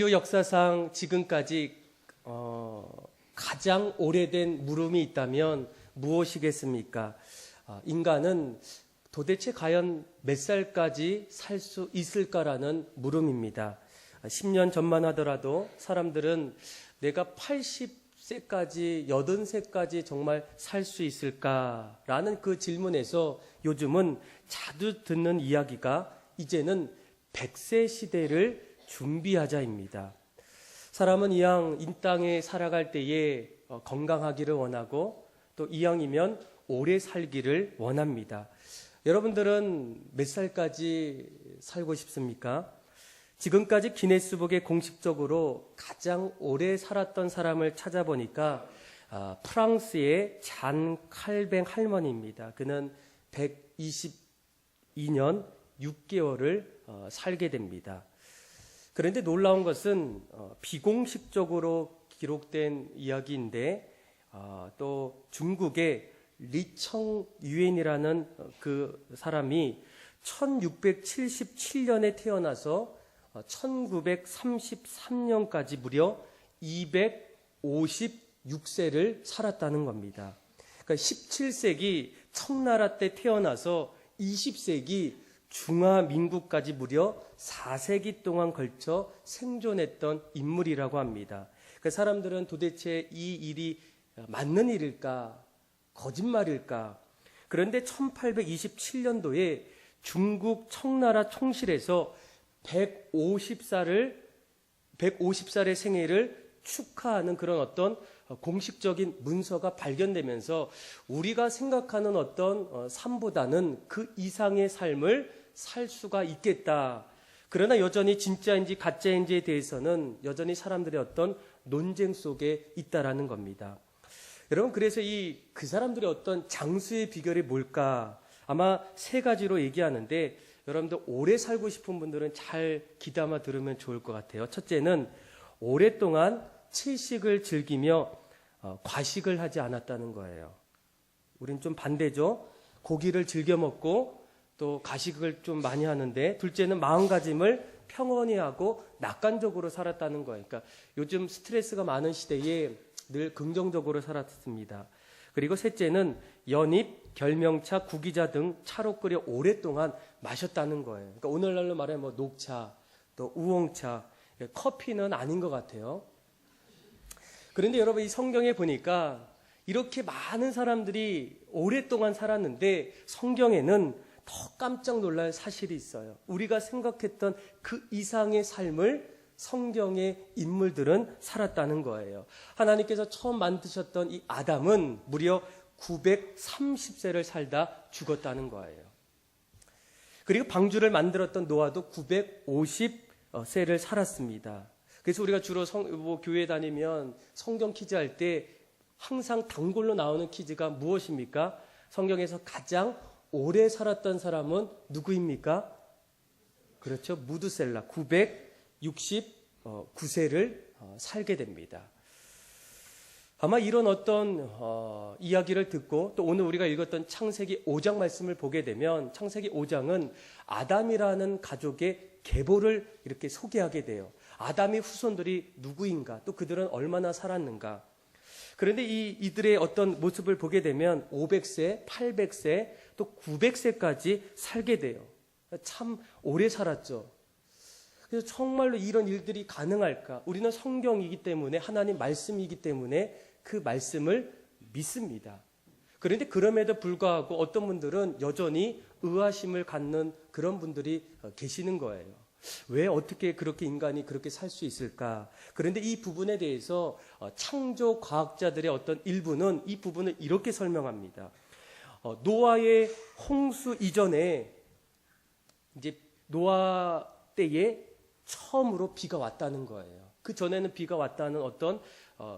인류 역사상 지금까지 가장 오래된 물음이 있다면 무엇이겠습니까? 인간은 도대체 과연 몇 살까지 살 수 있을까라는 물음입니다. 10년 전만 하더라도 사람들은 내가 80세까지, 80세까지 정말 살 수 있을까라는 그 질문에서 요즘은 자주 듣는 이야기가 이제는 100세 시대를 준비하자입니다. 사람은 이왕 이 땅에 살아갈 때에 건강하기를 원하고 또 이왕이면 오래 살기를 원합니다. 여러분들은 몇 살까지 살고 싶습니까? 지금까지 기네스북에 공식적으로 가장 오래 살았던 사람을 찾아보니까 프랑스의 잔 칼뱅 할머니입니다. 그는 122년 6개월을 살게 됩니다. 그런데 놀라운 것은 비공식적으로 기록된 이야기인데 또 중국의 리청유엔이라는 그 사람이 1677년에 태어나서 1933년까지 무려 256세를 살았다는 겁니다. 그러니까 17세기 청나라 때 태어나서 20세기 중화민국까지 무려 4세기 동안 걸쳐 생존했던 인물이라고 합니다. 그러니까 사람들은 도대체 이 일이 맞는 일일까? 거짓말일까? 그런데 1827년도에 중국 청나라 총실에서 150살의 생애를 축하하는 그런 어떤 공식적인 문서가 발견되면서 우리가 생각하는 어떤 삶보다는 그 이상의 삶을 살 수가 있겠다. 그러나 여전히 진짜인지 가짜인지에 대해서는 여전히 사람들의 어떤 논쟁 속에 있다라는 겁니다. 여러분, 그래서 그 사람들의 어떤 장수의 비결이 뭘까? 아마 세 가지로 얘기하는데 여러분들 오래 살고 싶은 분들은 잘 귀담아 들으면 좋을 것 같아요. 첫째는 오랫동안 채식을 즐기며 과식을 하지 않았다는 거예요. 우린 좀 반대죠. 고기를 즐겨 먹고 또 과식을 좀 많이 하는데, 둘째는 마음가짐을 평온히 하고 낙관적으로 살았다는 거예요. 그러니까 요즘 스트레스가 많은 시대에 늘 긍정적으로 살았습니다. 그리고 셋째는 연잎, 결명차, 구기자 등 차로 끓여 오랫동안 마셨다는 거예요. 그러니까 오늘날로 말하면 녹차, 또 우엉차, 커피는 아닌 것 같아요. 그런데 여러분, 이 성경에 보니까 이렇게 많은 사람들이 오랫동안 살았는데 성경에는 더 깜짝 놀랄 사실이 있어요. 우리가 생각했던 그 이상의 삶을 성경의 인물들은 살았다는 거예요. 하나님께서 처음 만드셨던 이 아담은 무려 930세를 살다 죽었다는 거예요. 그리고 방주를 만들었던 노아도 950세를 살았습니다. 그래서 우리가 주로 교회 다니면 성경 퀴즈 할 때 항상 단골로 나오는 퀴즈가 무엇입니까? 성경에서 가장 오래 살았던 사람은 누구입니까? 그렇죠. 무드셀라 969세를 살게 됩니다. 아마 이런 어떤 이야기를 듣고 또 오늘 우리가 읽었던 창세기 5장 말씀을 보게 되면 창세기 5장은 아담이라는 가족의 계보를 이렇게 소개하게 돼요. 아담의 후손들이 누구인가, 또 그들은 얼마나 살았는가. 그런데 이들의 어떤 모습을 보게 되면 500세, 800세, 또 900세까지 살게 돼요. 참 오래 살았죠. 그래서 정말로 이런 일들이 가능할까? 우리는 성경이기 때문에, 하나님 말씀이기 때문에 그 말씀을 믿습니다. 그런데 그럼에도 불구하고 어떤 분들은 여전히 의아심을 갖는 그런 분들이 계시는 거예요. 왜 어떻게 그렇게 인간이 그렇게 살 수 있을까? 그런데 이 부분에 대해서 창조 과학자들의 어떤 일부는 이 부분을 이렇게 설명합니다. 노아의 홍수 이전에 이제 노아 때에 처음으로 비가 왔다는 거예요. 그 전에는 비가 왔다는 어떤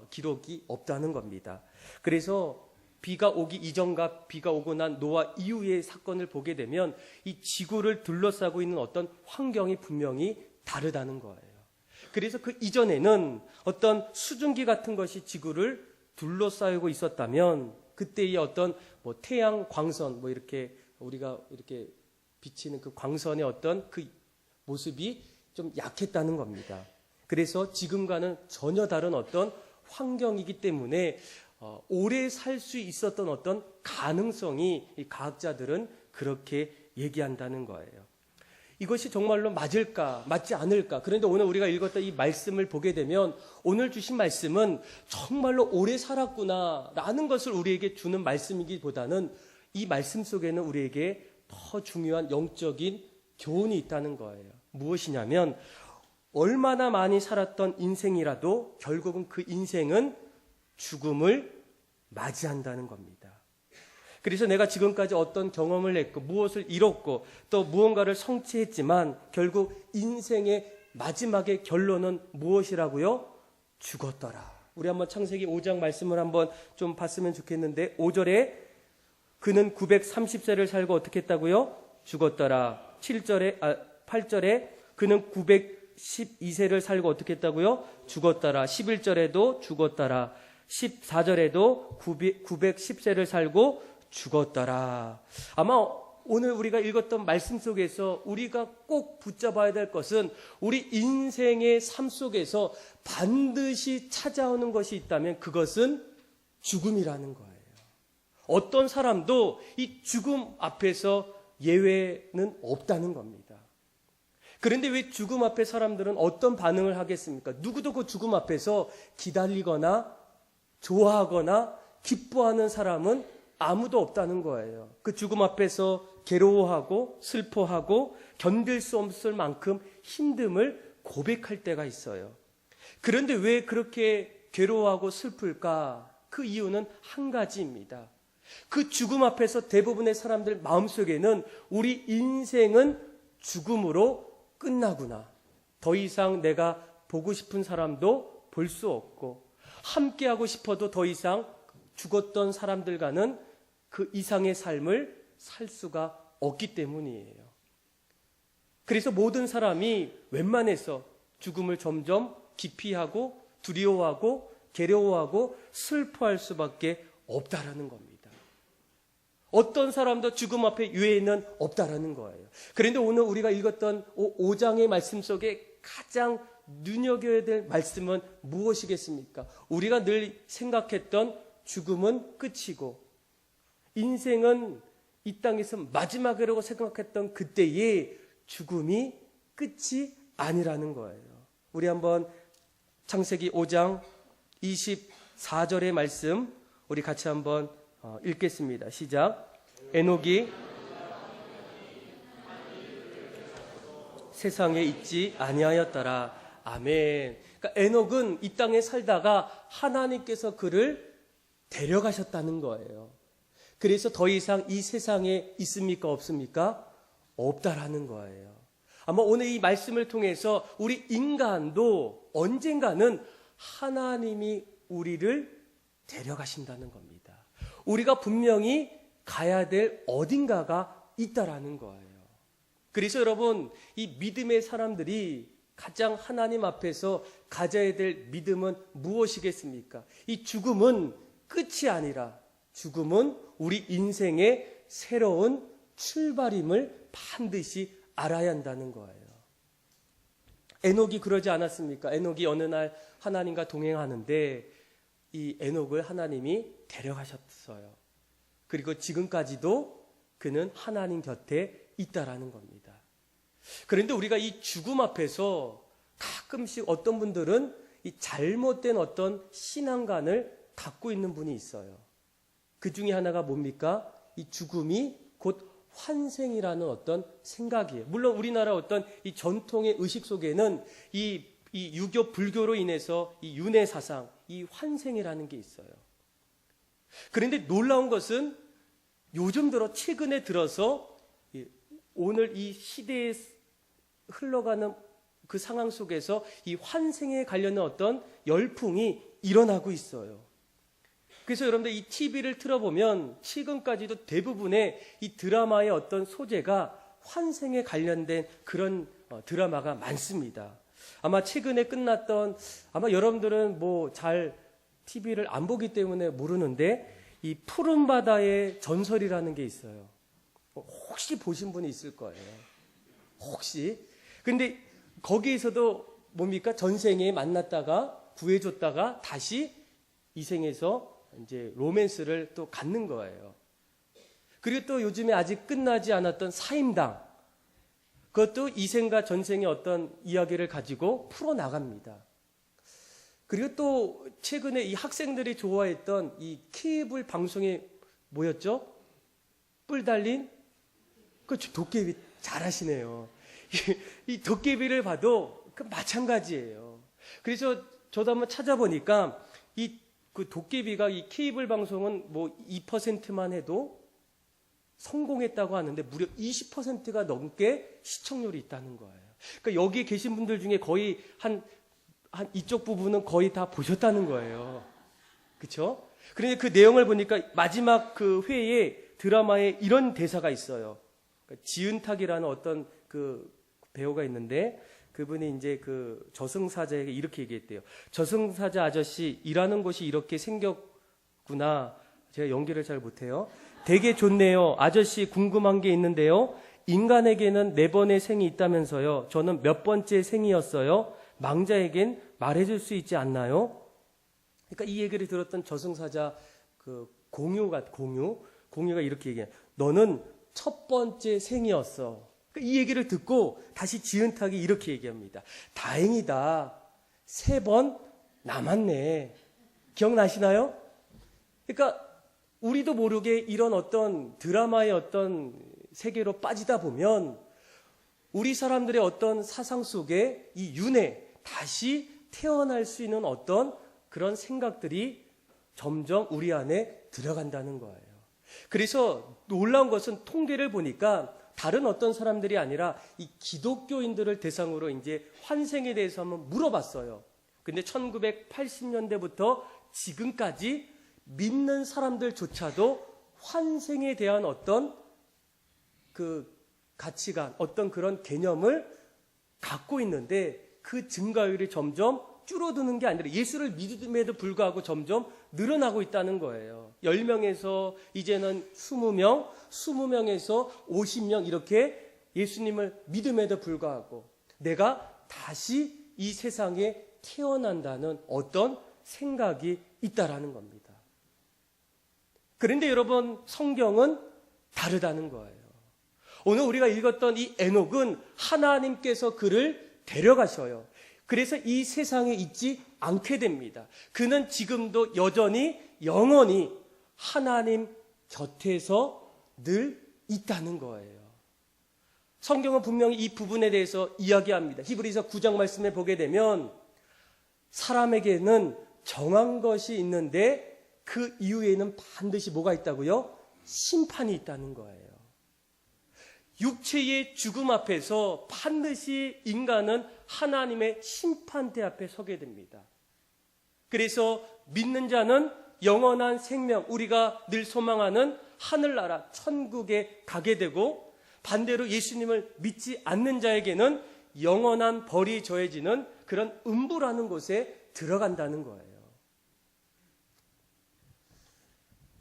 기록이 없다는 겁니다. 그래서 비가 오기 이전과 비가 오고 난 노아 이후의 사건을 보게 되면 이 지구를 둘러싸고 있는 어떤 환경이 분명히 다르다는 거예요. 그래서 그 이전에는 어떤 수증기 같은 것이 지구를 둘러싸고 있었다면 그때의 어떤 태양 광선 이렇게 우리가 이렇게 비치는 그 광선의 어떤 그 모습이 좀 약했다는 겁니다. 그래서 지금과는 전혀 다른 어떤 환경이기 때문에 오래 살 수 있었던 어떤 가능성이 이 과학자들은 그렇게 얘기한다는 거예요. 이것이 정말로 맞을까, 맞지 않을까? 그런데 오늘 우리가 읽었던 이 말씀을 보게 되면 오늘 주신 말씀은 정말로 오래 살았구나라는 것을 우리에게 주는 말씀이기보다는 이 말씀 속에는 우리에게 더 중요한 영적인 교훈이 있다는 거예요. 무엇이냐면 얼마나 많이 살았던 인생이라도 결국은 그 인생은 죽음을 맞이한다는 겁니다. 그래서 내가 지금까지 어떤 경험을 했고 무엇을 잃었고 또 무언가를 성취했지만 결국 인생의 마지막의 결론은 무엇이라고요? 죽었더라. 우리 한번 창세기 5장 말씀을 한번 좀 봤으면 좋겠는데 5절에 그는 930세를 살고 어떻게 했다고요? 죽었더라. 8절에 그는 912세를 살고 어떻게 했다고요? 죽었더라. 11절에도 죽었더라. 14절에도 910세를 살고 죽었더라. 아마 오늘 우리가 읽었던 말씀 속에서 우리가 꼭 붙잡아야 될 것은 우리 인생의 삶 속에서 반드시 찾아오는 것이 있다면 그것은 죽음이라는 거예요. 어떤 사람도 이 죽음 앞에서 예외는 없다는 겁니다. 그런데 왜 죽음 앞에 사람들은 어떤 반응을 하겠습니까? 누구도 그 죽음 앞에서 기다리거나 좋아하거나 기뻐하는 사람은 아무도 없다는 거예요. 그 죽음 앞에서 괴로워하고 슬퍼하고 견딜 수 없을 만큼 힘듦을 고백할 때가 있어요. 그런데 왜 그렇게 괴로워하고 슬플까? 그 이유는 한 가지입니다. 그 죽음 앞에서 대부분의 사람들 마음속에는 우리 인생은 죽음으로 끝나구나. 더 이상 내가 보고 싶은 사람도 볼 수 없고 함께하고 싶어도 더 이상 죽었던 사람들과는 그 이상의 삶을 살 수가 없기 때문이에요. 그래서 모든 사람이 웬만해서 죽음을 점점 기피하고 두려워하고 괴로워하고 슬퍼할 수밖에 없다라는 겁니다. 어떤 사람도 죽음 앞에 유해는 없다라는 거예요. 그런데 오늘 우리가 읽었던 5장의 말씀 속에 가장 눈여겨야 될 말씀은 무엇이겠습니까? 우리가 늘 생각했던 죽음은 끝이고 인생은 이 땅에서 마지막이라고 생각했던 그때의 죽음이 끝이 아니라는 거예요. 우리 한번 창세기 5장 24절의 말씀 우리 같이 한번 읽겠습니다. 시작. 에녹이 세상에 있지 아니하였더라. 아멘. 그러니까 에녹은 이 땅에 살다가 하나님께서 그를 데려가셨다는 거예요. 그래서 더 이상 이 세상에 있습니까? 없습니까? 없다라는 거예요. 아마 오늘 이 말씀을 통해서 우리 인간도 언젠가는 하나님이 우리를 데려가신다는 겁니다. 우리가 분명히 가야 될 어딘가가 있다라는 거예요. 그래서 여러분, 이 믿음의 사람들이 가장 하나님 앞에서 가져야 될 믿음은 무엇이겠습니까? 이 죽음은 끝이 아니라 죽음은 우리 인생의 새로운 출발임을 반드시 알아야 한다는 거예요. 에녹이 그러지 않았습니까? 에녹이 어느 날 하나님과 동행하는데 이 에녹을 하나님이 데려가셨어요. 그리고 지금까지도 그는 하나님 곁에 있다라는 겁니다. 그런데 우리가 이 죽음 앞에서 가끔씩 어떤 분들은 이 잘못된 어떤 신앙관을 갖고 있는 분이 있어요. 그 중에 하나가 뭡니까? 이 죽음이 곧 환생이라는 어떤 생각이에요. 물론 우리나라 어떤 이 전통의 의식 속에는 이 유교 불교로 인해서 이 윤회 사상, 이 환생이라는 게 있어요. 그런데 놀라운 것은 요즘 들어 최근에 들어서 오늘 이 시대에 흘러가는 그 상황 속에서 이 환생에 관련된 어떤 열풍이 일어나고 있어요. 그래서 여러분들 이 TV를 틀어보면 지금까지도 대부분의 이 드라마의 어떤 소재가 환생에 관련된 그런 드라마가 많습니다. 아마 최근에 끝났던, 아마 여러분들은 뭐 잘 TV를 안 보기 때문에 모르는데 이 푸른 바다의 전설이라는 게 있어요. 혹시 보신 분이 있을 거예요. 혹시. 근데 거기에서도 뭡니까? 전생에 만났다가 구해줬다가 다시 이 생에서 이제 로맨스를 또 갖는 거예요. 그리고 또 요즘에 아직 끝나지 않았던 사임당, 그것도 이 생과 전생의 어떤 이야기를 가지고 풀어나갑니다. 그리고 또 최근에 이 학생들이 좋아했던 이 케이블 방송에 뭐였죠? 뿔 달린 그 도깨비 잘하시네요. 이 도깨비를 봐도 그 마찬가지예요. 그래서 저도 한번 찾아보니까 그 도깨비가 이 케이블 방송은 뭐 2%만 해도 성공했다고 하는데 무려 20%가 넘게 시청률이 있다는 거예요. 그러니까 여기 계신 분들 중에 거의 한 이쪽 부분은 거의 다 보셨다는 거예요. 그렇죠? 그런데 그 내용을 보니까 마지막 그 회에 드라마에 이런 대사가 있어요. 그러니까 지은탁이라는 어떤 그 배우가 있는데 그분이 이제 그 저승사자에게 이렇게 얘기했대요. 저승사자 아저씨, 일하는 곳이 이렇게 생겼구나. 제가 연기를 잘 못해요. 되게 좋네요. 아저씨 궁금한 게 있는데요. 인간에게는 4번의 생이 있다면서요. 저는 몇 번째 생이었어요. 망자에겐 말해줄 수 있지 않나요? 그러니까 이 얘기를 들었던 저승사자 그 공유가 이렇게 얘기해요. 너는 첫 번째 생이었어. 이 얘기를 듣고 다시 지은탁이 이렇게 얘기합니다. 다행이다. 3번 남았네. 기억나시나요? 그러니까 우리도 모르게 이런 어떤 드라마의 어떤 세계로 빠지다 보면 우리 사람들의 어떤 사상 속에 이 윤회, 다시 태어날 수 있는 어떤 그런 생각들이 점점 우리 안에 들어간다는 거예요. 그래서 놀라운 것은 통계를 보니까 다른 어떤 사람들이 아니라 이 기독교인들을 대상으로 이제 환생에 대해서 한번 물어봤어요. 근데 1980년대부터 지금까지 믿는 사람들조차도 환생에 대한 어떤 그 가치관, 어떤 그런 개념을 갖고 있는데 그 증가율이 점점 줄어드는 게 아니라 예수를 믿음에도 불구하고 점점 늘어나고 있다는 거예요. 10명에서 이제는 20명, 20명에서 50명 이렇게 예수님을 믿음에도 불구하고 내가 다시 이 세상에 태어난다는 어떤 생각이 있다라는 겁니다. 그런데 여러분, 성경은 다르다는 거예요. 오늘 우리가 읽었던 이 에녹은 하나님께서 그를 데려가셔요. 그래서 이 세상에 있지 않게 됩니다. 그는 지금도 여전히 영원히 하나님 곁에서 늘 있다는 거예요. 성경은 분명히 이 부분에 대해서 이야기합니다. 히브리서 9장 말씀에 보게 되면 사람에게는 정한 것이 있는데 그 이후에는 반드시 뭐가 있다고요? 심판이 있다는 거예요. 육체의 죽음 앞에서 반드시 인간은 하나님의 심판대 앞에 서게 됩니다. 그래서 믿는 자는 영원한 생명, 우리가 늘 소망하는 하늘나라, 천국에 가게 되고 반대로 예수님을 믿지 않는 자에게는 영원한 벌이 저해지는 그런 음부라는 곳에 들어간다는 거예요.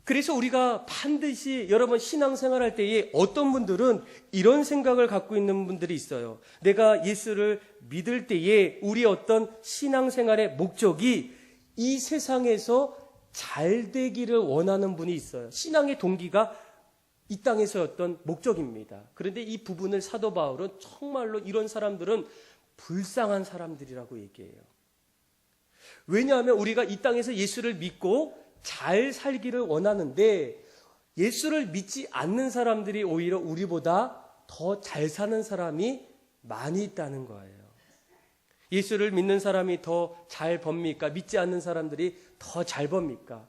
그래서 우리가 반드시 여러분 신앙생활할 때에 어떤 분들은 이런 생각을 갖고 있는 분들이 있어요. 내가 예수를 믿을 때에 우리 어떤 신앙생활의 목적이 이 세상에서 잘 되기를 원하는 분이 있어요. 신앙의 동기가 이 땅에서의 어떤 목적입니다. 그런데 이 부분을 사도 바울은 정말로 이런 사람들은 불쌍한 사람들이라고 얘기해요. 왜냐하면 우리가 이 땅에서 예수를 믿고 잘 살기를 원하는데 예수를 믿지 않는 사람들이 오히려 우리보다 더 잘 사는 사람이 많이 있다는 거예요. 예수를 믿는 사람이 더 잘 법니까? 믿지 않는 사람들이 더 잘 법니까?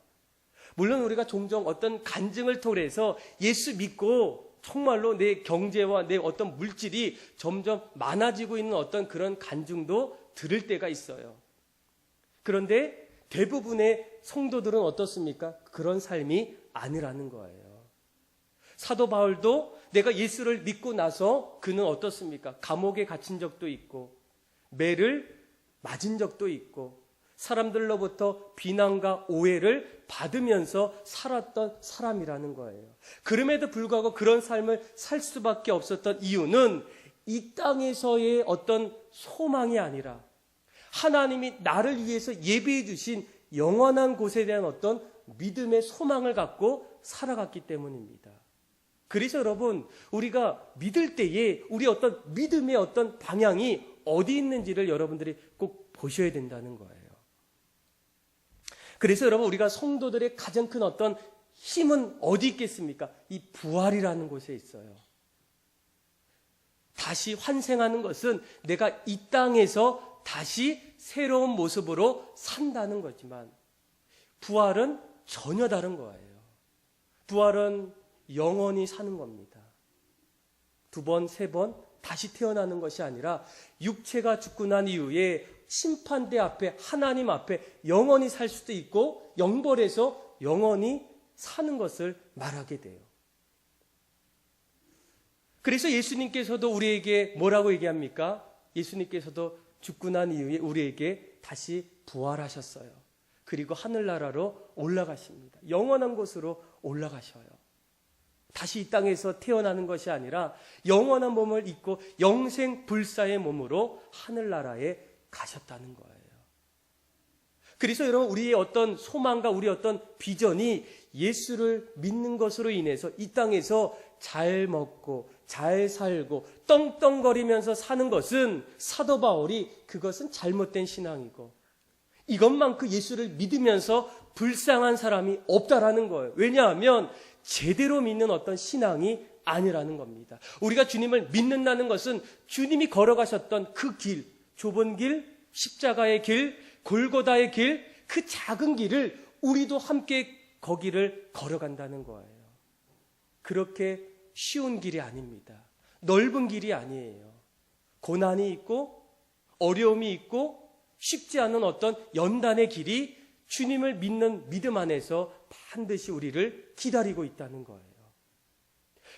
물론 우리가 종종 어떤 간증을 통해서 예수 믿고 정말로 내 경제와 내 어떤 물질이 점점 많아지고 있는 어떤 그런 간증도 들을 때가 있어요. 그런데 대부분의 성도들은 어떻습니까? 그런 삶이 아니라는 거예요. 사도 바울도 내가 예수를 믿고 나서 그는 어떻습니까? 감옥에 갇힌 적도 있고 매를 맞은 적도 있고 사람들로부터 비난과 오해를 받으면서 살았던 사람이라는 거예요. 그럼에도 불구하고 그런 삶을 살 수밖에 없었던 이유는 이 땅에서의 어떤 소망이 아니라 하나님이 나를 위해서 예비해 주신 영원한 곳에 대한 어떤 믿음의 소망을 갖고 살아갔기 때문입니다. 그래서 여러분, 우리가 믿을 때에 우리 어떤 믿음의 어떤 방향이 어디 있는지를 여러분들이 꼭 보셔야 된다는 거예요. 그래서 여러분, 우리가 성도들의 가장 큰 어떤 힘은 어디 있겠습니까? 이 부활이라는 곳에 있어요. 다시 환생하는 것은 내가 이 땅에서 다시 새로운 모습으로 산다는 거지만, 부활은 전혀 다른 거예요. 부활은 영원히 사는 겁니다. 2번, 3번 다시 태어나는 것이 아니라 육체가 죽고 난 이후에 심판대 앞에, 하나님 앞에 영원히 살 수도 있고 영벌에서 영원히 사는 것을 말하게 돼요. 그래서 예수님께서도 우리에게 뭐라고 얘기합니까? 예수님께서도 죽고 난 이후에 우리에게 다시 부활하셨어요. 그리고 하늘나라로 올라가십니다. 영원한 곳으로 올라가셔요. 다시 이 땅에서 태어나는 것이 아니라 영원한 몸을 입고 영생 불사의 몸으로 하늘나라에 가셨다는 거예요. 그래서 여러분, 우리의 어떤 소망과 우리의 어떤 비전이 예수를 믿는 것으로 인해서 이 땅에서 잘 먹고 잘 살고 떵떵거리면서 사는 것은, 사도 바울이 그것은 잘못된 신앙이고, 이것만큼 예수를 믿으면서 불쌍한 사람이 없다라는 거예요. 왜냐하면 제대로 믿는 어떤 신앙이 아니라는 겁니다. 우리가 주님을 믿는다는 것은 주님이 걸어가셨던 그 길, 좁은 길, 십자가의 길, 골고다의 길, 그 작은 길을 우리도 함께 거기를 걸어간다는 거예요. 그렇게 쉬운 길이 아닙니다. 넓은 길이 아니에요. 고난이 있고 어려움이 있고 쉽지 않은 어떤 연단의 길이 주님을 믿는 믿음 안에서 반드시 우리를 기다리고 있다는 거예요.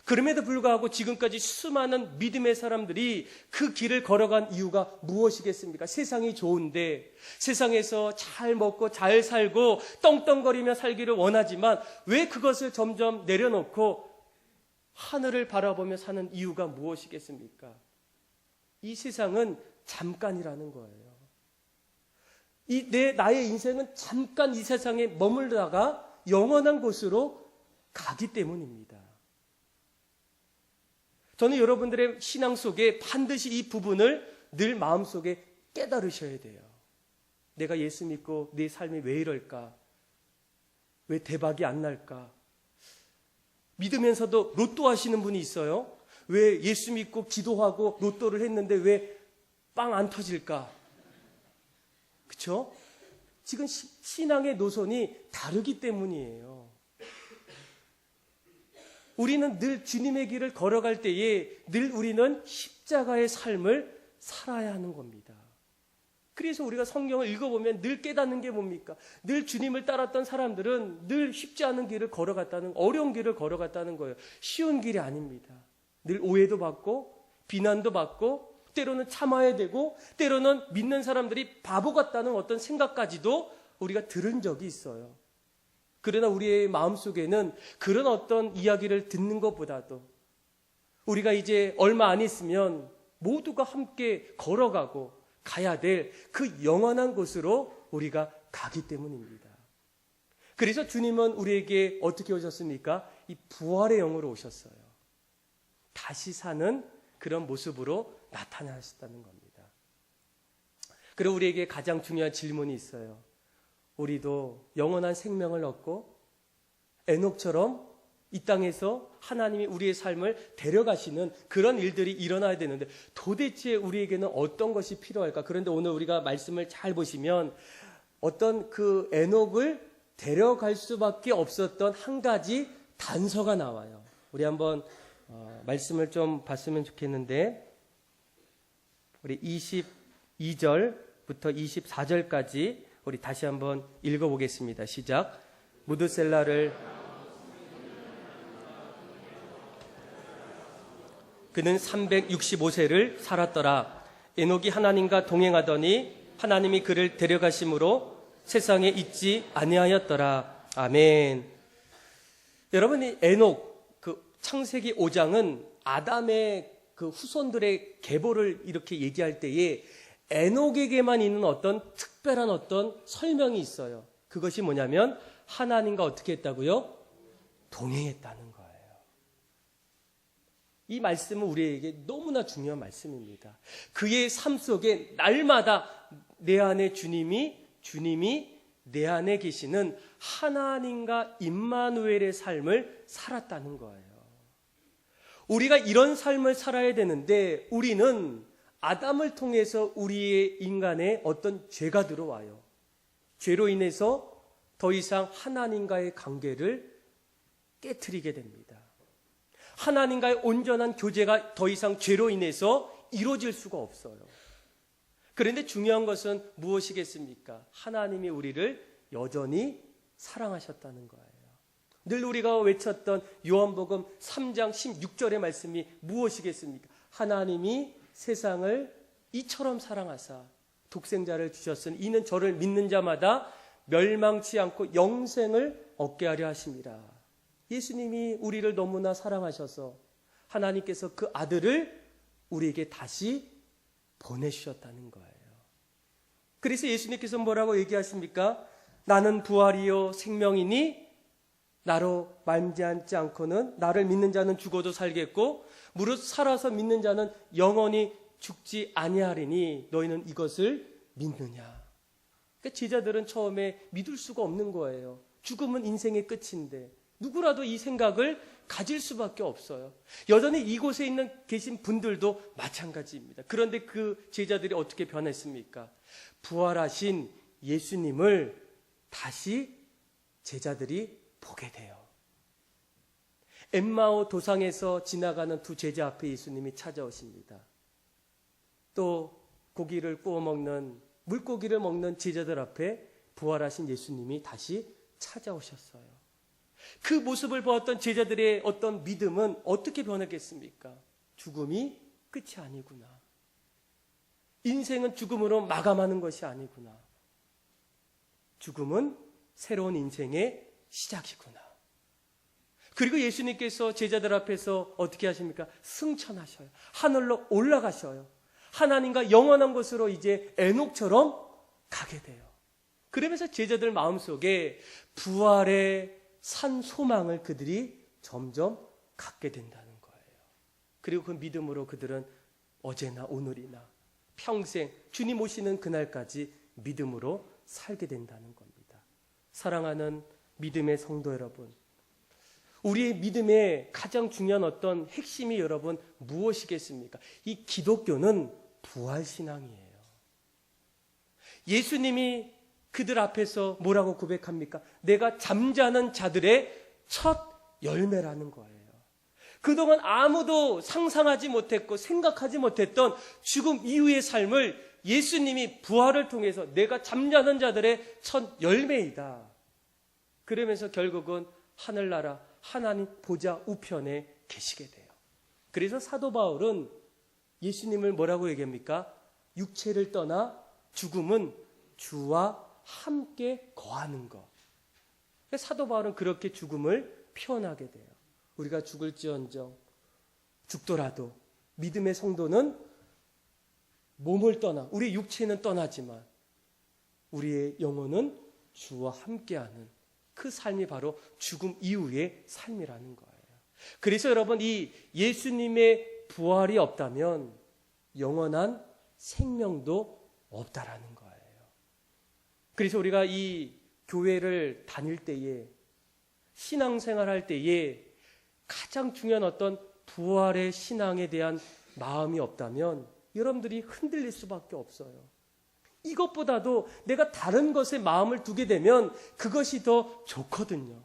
그럼에도 불구하고 지금까지 수많은 믿음의 사람들이 그 길을 걸어간 이유가 무엇이겠습니까? 세상이 좋은데, 세상에서 잘 먹고 잘 살고 떵떵거리며 살기를 원하지만 왜 그것을 점점 내려놓고 하늘을 바라보며 사는 이유가 무엇이겠습니까? 이 세상은 잠깐이라는 거예요. 나의 인생은 잠깐 이 세상에 머물다가 영원한 곳으로 가기 때문입니다. 저는 여러분들의 신앙 속에 반드시 이 부분을 늘 마음속에 깨달으셔야 돼요. 내가 예수 믿고 내 삶이 왜 이럴까? 왜 대박이 안 날까? 믿으면서도 로또 하시는 분이 있어요. 왜 예수 믿고 기도하고 로또를 했는데 왜 빵 안 터질까? 그렇죠? 지금 신앙의 노선이 다르기 때문이에요. 우리는 늘 주님의 길을 걸어갈 때에 늘 우리는 십자가의 삶을 살아야 하는 겁니다. 그래서 우리가 성경을 읽어보면 늘 깨닫는 게 뭡니까? 늘 주님을 따랐던 사람들은 늘 쉽지 않은 길을 걸어갔다는, 어려운 길을 걸어갔다는 거예요. 쉬운 길이 아닙니다. 늘 오해도 받고 비난도 받고 때로는 참아야 되고 때로는 믿는 사람들이 바보 같다는 어떤 생각까지도 우리가 들은 적이 있어요. 그러나 우리의 마음속에는 그런 어떤 이야기를 듣는 것보다도 우리가 이제 얼마 안 있으면 모두가 함께 걸어가고 가야 될 그 영원한 곳으로 우리가 가기 때문입니다. 그래서 주님은 우리에게 어떻게 오셨습니까? 이 부활의 영으로 오셨어요. 다시 사는 그런 모습으로 나타나셨다는 겁니다. 그리고 우리에게 가장 중요한 질문이 있어요. 우리도 영원한 생명을 얻고 에녹처럼 이 땅에서 하나님이 우리의 삶을 데려가시는 그런 일들이 일어나야 되는데 도대체 우리에게는 어떤 것이 필요할까? 그런데 오늘 우리가 말씀을 잘 보시면 어떤 그 에녹을 데려갈 수밖에 없었던 한 가지 단서가 나와요. 우리 한번 말씀을 좀 봤으면 좋겠는데 우리 22절부터 24절까지 우리 다시 한번 읽어보겠습니다. 시작. 무드셀라를 그는 365세를 살았더라. 에녹이 하나님과 동행하더니 하나님이 그를 데려가심으로 세상에 있지 아니하였더라. 아멘. 여러분, 이 에녹 그 창세기 5장은 아담의 그 후손들의 계보를 이렇게 얘기할 때에 에녹에게만 있는 어떤 특별한 어떤 설명이 있어요. 그것이 뭐냐면 하나님과 어떻게 했다고요? 동행했다는 거예요. 이 말씀은 우리에게 너무나 중요한 말씀입니다. 그의 삶 속에 날마다 내 안에 주님이 내 안에 계시는 하나님과 임마누엘의 삶을 살았다는 거예요. 우리가 이런 삶을 살아야 되는데 우리는 아담을 통해서 우리의 인간에 어떤 죄가 들어와요. 죄로 인해서 더 이상 하나님과의 관계를 깨트리게 됩니다. 하나님과의 온전한 교제가 더 이상 죄로 인해서 이루어질 수가 없어요. 그런데 중요한 것은 무엇이겠습니까? 하나님이 우리를 여전히 사랑하셨다는 거예요. 늘 우리가 외쳤던 요한복음 3장 16절의 말씀이 무엇이겠습니까? 하나님이 세상을 이처럼 사랑하사 독생자를 주셨으니 이는 저를 믿는 자마다 멸망치 않고 영생을 얻게 하려 하심이라. 예수님이 우리를 너무나 사랑하셔서 하나님께서 그 아들을 우리에게 다시 보내주셨다는 거예요. 그래서 예수님께서 뭐라고 얘기하십니까? 나는 부활이요 생명이니 나로 말미암지 않고는 나를 믿는 자는 죽어도 살겠고 무릇 살아서 믿는 자는 영원히 죽지 아니하리니 너희는 이것을 믿느냐. 그러니까 제자들은 처음에 믿을 수가 없는 거예요. 죽음은 인생의 끝인데 누구라도 이 생각을 가질 수밖에 없어요. 여전히 이곳에 계신 분들도 마찬가지입니다. 그런데 그 제자들이 어떻게 변했습니까? 부활하신 예수님을 다시 제자들이 보게 돼요. 엠마오 도상에서 지나가는 두 제자 앞에 예수님이 찾아오십니다. 또 고기를 구워 먹는 물고기를 먹는 제자들 앞에 부활하신 예수님이 다시 찾아오셨어요. 그 모습을 보았던 제자들의 어떤 믿음은 어떻게 변했겠습니까? 죽음이 끝이 아니구나. 인생은 죽음으로 마감하는 것이 아니구나. 죽음은 새로운 인생의 시작이구나. 그리고 예수님께서 제자들 앞에서 어떻게 하십니까? 승천하셔요. 하늘로 올라가셔요. 하나님과 영원한 곳으로 이제 에녹처럼 가게 돼요. 그러면서 제자들 마음속에 부활의 산 소망을 그들이 점점 갖게 된다는 거예요. 그리고 그 믿음으로 그들은 어제나 오늘이나 평생 주님 오시는 그날까지 믿음으로 살게 된다는 겁니다. 사랑하는 믿음의 성도 여러분, 우리의 믿음의 가장 중요한 어떤 핵심이 여러분 무엇이겠습니까? 이 기독교는 부활신앙이에요. 예수님이 그들 앞에서 뭐라고 고백합니까? 내가 잠자는 자들의 첫 열매라는 거예요. 그동안 아무도 상상하지 못했고 생각하지 못했던 죽음 이후의 삶을 예수님이 부활을 통해서 내가 잠자는 자들의 첫 열매이다. 그러면서 결국은 하늘나라 하나님 보좌 우편에 계시게 돼요. 그래서 사도 바울은 예수님을 뭐라고 얘기합니까? 육체를 떠나 죽음은 주와 함께 거하는 것. 사도 바울은 그렇게 죽음을 표현하게 돼요. 우리가 죽을지언정 죽더라도 믿음의 성도는 몸을 떠나 우리 육체는 떠나지만 우리의 영혼은 주와 함께하는 그 삶이 바로 죽음 이후의 삶이라는 거예요. 그래서 여러분 이 예수님의 부활이 없다면 영원한 생명도 없다라는 거예요. 그래서 우리가 이 교회를 다닐 때에 신앙생활 할 때에 가장 중요한 어떤 부활의 신앙에 대한 마음이 없다면 여러분들이 흔들릴 수밖에 없어요. 이것보다도 내가 다른 것에 마음을 두게 되면 그것이 더 좋거든요.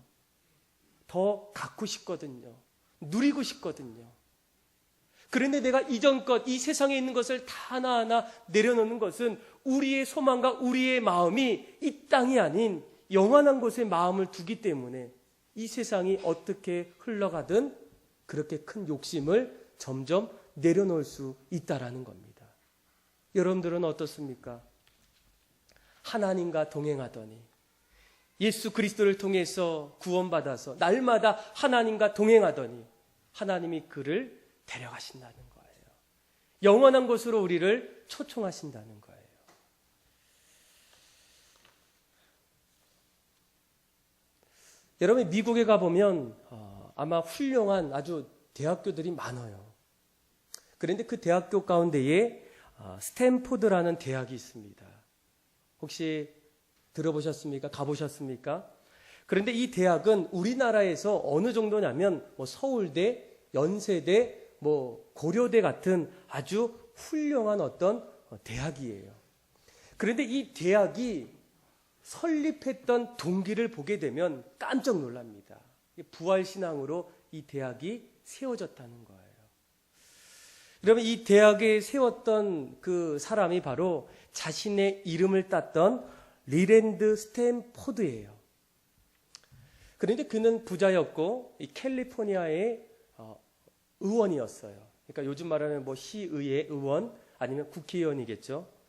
더 갖고 싶거든요. 누리고 싶거든요. 그런데 내가 이전 것, 이 세상에 있는 것을 다 하나하나 내려놓는 것은 우리의 소망과 우리의 마음이 이 땅이 아닌 영원한 곳에 마음을 두기 때문에 이 세상이 어떻게 흘러가든 그렇게 큰 욕심을 점점 내려놓을 수 있다라는 겁니다. 여러분들은 어떻습니까? 하나님과 동행하더니 예수 그리스도를 통해서 구원받아서 날마다 하나님과 동행하더니 하나님이 그를 데려가신다는 거예요. 영원한 곳으로 우리를 초청하신다는 거예요. 여러분 미국에 가보면 아마 훌륭한 아주 대학교들이 많아요. 그런데 그 대학교 가운데에 스탠포드라는 대학이 있습니다. 혹시 들어보셨습니까? 가보셨습니까? 그런데 이 대학은 우리나라에서 어느 정도냐면 서울대, 연세대, 고려대 같은 아주 훌륭한 어떤 대학이에요. 그런데 이 대학이 설립했던 동기를 보게 되면 깜짝 놀랍니다. 부활신앙으로 이 대학이 세워졌다는 거예요. 여러분 이 대학에 세웠던 그 사람이 바로 자신의 이름을 땄던 리랜드 스탠포드예요. 그런데 그는 부자였고 이 캘리포니아의 의원이었어요. 그러니까 요즘 말하는 시의회 의원 아니면 국회의원이겠죠.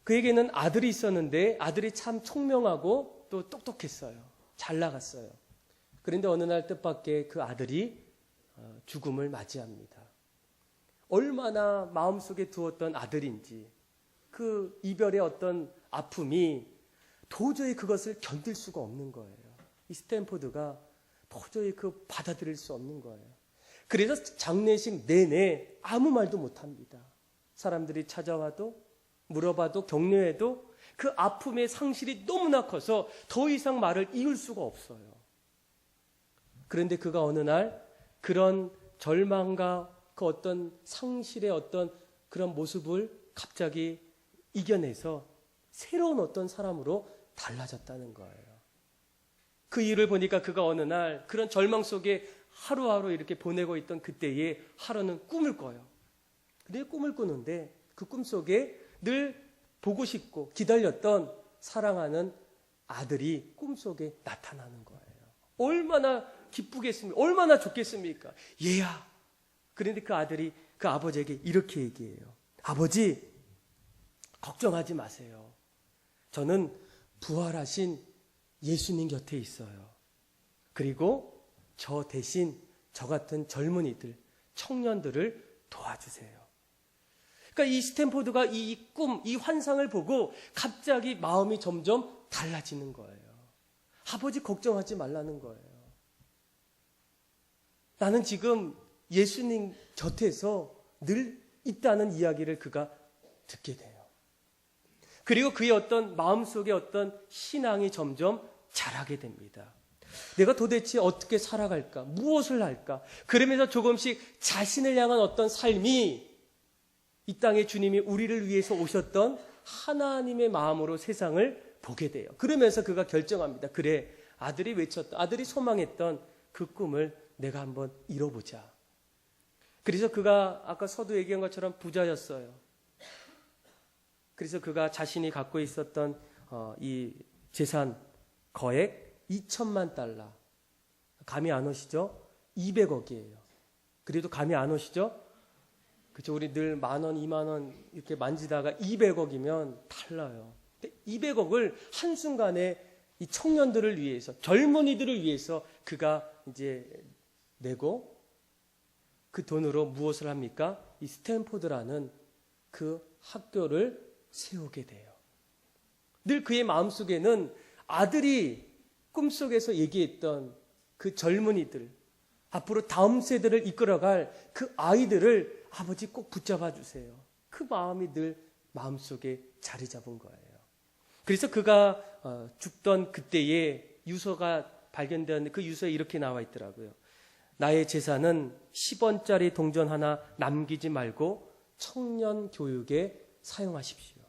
그에게는 아들이 있었는데 아들이 참 총명하고 또 똑똑했어요. 잘 나갔어요. 그런데 어느 날 뜻밖의 그 아들이 죽음을 맞이합니다. 얼마나 마음속에 두었던 아들인지 그 이별의 어떤 아픔이 도저히 그것을 견딜 수가 없는 거예요. 이 스탠포드가 도저히 받아들일 수 없는 거예요. 그래서 장례식 내내 아무 말도 못합니다. 사람들이 찾아와도 물어봐도 격려해도 그 아픔의 상실이 너무나 커서 더 이상 말을 이을 수가 없어요. 그런데 그가 어느 날 그런 절망과 그 어떤 상실의 어떤 그런 모습을 갑자기 이겨내서 새로운 어떤 사람으로 달라졌다는 거예요. 그 일을 보니까 그가 어느 날 그런 절망 속에 하루하루 이렇게 보내고 있던 그때에 하루는 꿈을 꿔요. 근데 꿈을 꾸는데 그 꿈 속에 늘 보고 싶고 기다렸던 사랑하는 아들이 꿈속에 나타나는 거예요. 얼마나 기쁘겠습니까? 얼마나 좋겠습니까? 얘야. 그런데 그 아들이 그 아버지에게 이렇게 얘기해요. 아버지, 걱정하지 마세요. 저는 부활하신 예수님 곁에 있어요. 그리고 저 대신 저 같은 젊은이들, 청년들을 도와주세요. 그러니까 이 스탠포드가 이 꿈, 이 환상을 보고 갑자기 마음이 점점 달라지는 거예요. 아버지 걱정하지 말라는 거예요. 나는 지금 예수님 곁에서 늘 있다는 이야기를 그가 듣게 돼요. 그리고 그의 어떤 마음속의 어떤 신앙이 점점 자라게 됩니다. 내가 도대체 어떻게 살아갈까? 무엇을 할까? 그러면서 조금씩 자신을 향한 어떤 삶이 이 땅에 주님이 우리를 위해서 오셨던 하나님의 마음으로 세상을 보게 돼요. 그러면서 그가 결정합니다. 그래, 아들이 외쳤던, 아들이 소망했던 그 꿈을 내가 한번 이뤄보자. 그래서 그가 아까 서두 얘기한 것처럼 부자였어요. 그래서 그가 자신이 갖고 있었던 이 재산 거액 2천만 달러. 감이 안 오시죠? 200억이에요. 그래도 감이 안 오시죠? 그렇죠. 우리 늘 10,000원, 20,000원 이렇게 만지다가 200억이면 달라요. 200억을 한순간에 이 청년들을 위해서, 젊은이들을 위해서 그가 이제 내고 그 돈으로 무엇을 합니까? 이 스탠포드라는 그 학교를 세우게 돼요. 늘 그의 마음속에는 아들이 꿈속에서 얘기했던 그 젊은이들, 앞으로 다음 세대를 이끌어갈 그 아이들을 아버지 꼭 붙잡아 주세요. 그 마음이 늘 마음속에 자리 잡은 거예요. 그래서 그가 죽던 그때에 유서가 발견되었는데 그 유서에 이렇게 나와 있더라고요. 나의 재산은 10원짜리 동전 하나 남기지 말고 청년 교육에 사용하십시오.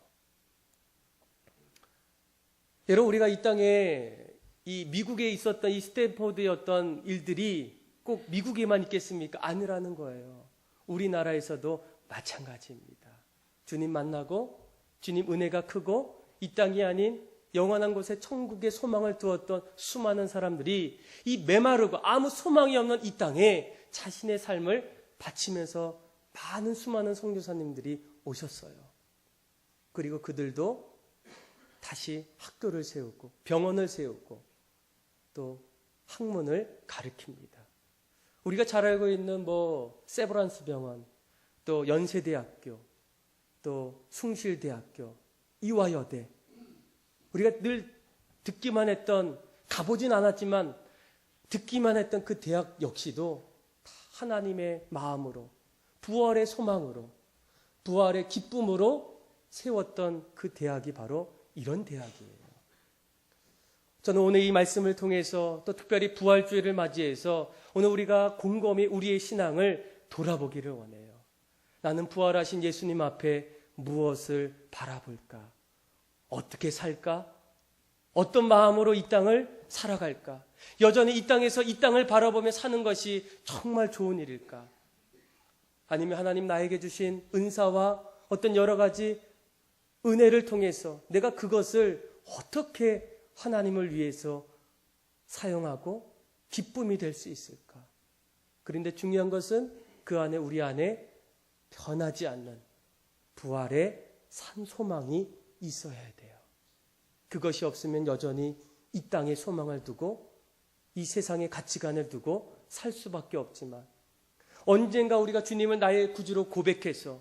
여러분, 우리가 이 땅에 이 미국에 있었던 이 스탠포드의 어떤 일들이 꼭 미국에만 있겠습니까? 아니라는 거예요. 우리나라에서도 마찬가지입니다. 주님 만나고 주님 은혜가 크고 이 땅이 아닌 영원한 곳에 천국의 소망을 두었던 수많은 사람들이 이 메마르고 아무 소망이 없는 이 땅에 자신의 삶을 바치면서 많은 수많은 선교사님들이 오셨어요. 그리고 그들도 다시 학교를 세우고 병원을 세우고 또 학문을 가르칩니다. 우리가 잘 알고 있는 세브란스 병원, 또 연세대학교, 또 숭실대학교, 이화여대, 우리가 늘 듣기만 했던 가보진 않았지만 듣기만 했던 그 대학 역시도 다 하나님의 마음으로, 부활의 소망으로, 부활의 기쁨으로 세웠던 그 대학이 바로 이런 대학이에요. 저는 오늘 이 말씀을 통해서 또 특별히 부활주일을 맞이해서 오늘 우리가 곰곰이 우리의 신앙을 돌아보기를 원해요. 나는 부활하신 예수님 앞에 무엇을 바라볼까? 어떻게 살까? 어떤 마음으로 이 땅을 살아갈까? 여전히 이 땅에서 이 땅을 바라보며 사는 것이 정말 좋은 일일까? 아니면 하나님 나에게 주신 은사와 어떤 여러 가지 은혜를 통해서 내가 그것을 어떻게 하나님을 위해서 사용하고 기쁨이 될 수 있을까? 그런데 중요한 것은 그 안에 우리 안에 변하지 않는 부활의 산 소망이 있어야 돼요. 그것이 없으면 여전히 이 땅에 소망을 두고 이 세상의 가치관을 두고 살 수밖에 없지만 언젠가 우리가 주님을 나의 구주로 고백해서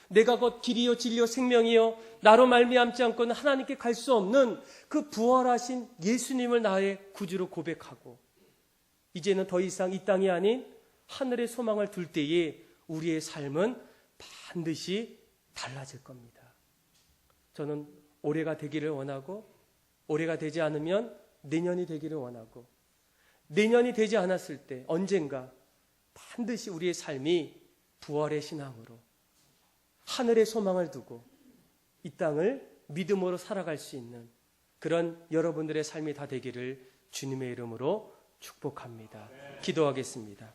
내가 곧 길이요 진리요 생명이요 나로 말미암지 않고는 하나님께 갈 수 없는 그 부활하신 예수님을 나의 구주로 고백하고 이제는 더 이상 이 땅이 아닌 하늘의 소망을 둘 때에 우리의 삶은 반드시 달라질 겁니다. 저는 올해가 되기를 원하고 올해가 되지 않으면 내년이 되기를 원하고 내년이 되지 않았을 때 언젠가 반드시 우리의 삶이 부활의 신앙으로 하늘의 소망을 두고 이 땅을 믿음으로 살아갈 수 있는 그런 여러분들의 삶이 다 되기를 주님의 이름으로 축복합니다. 기도하겠습니다.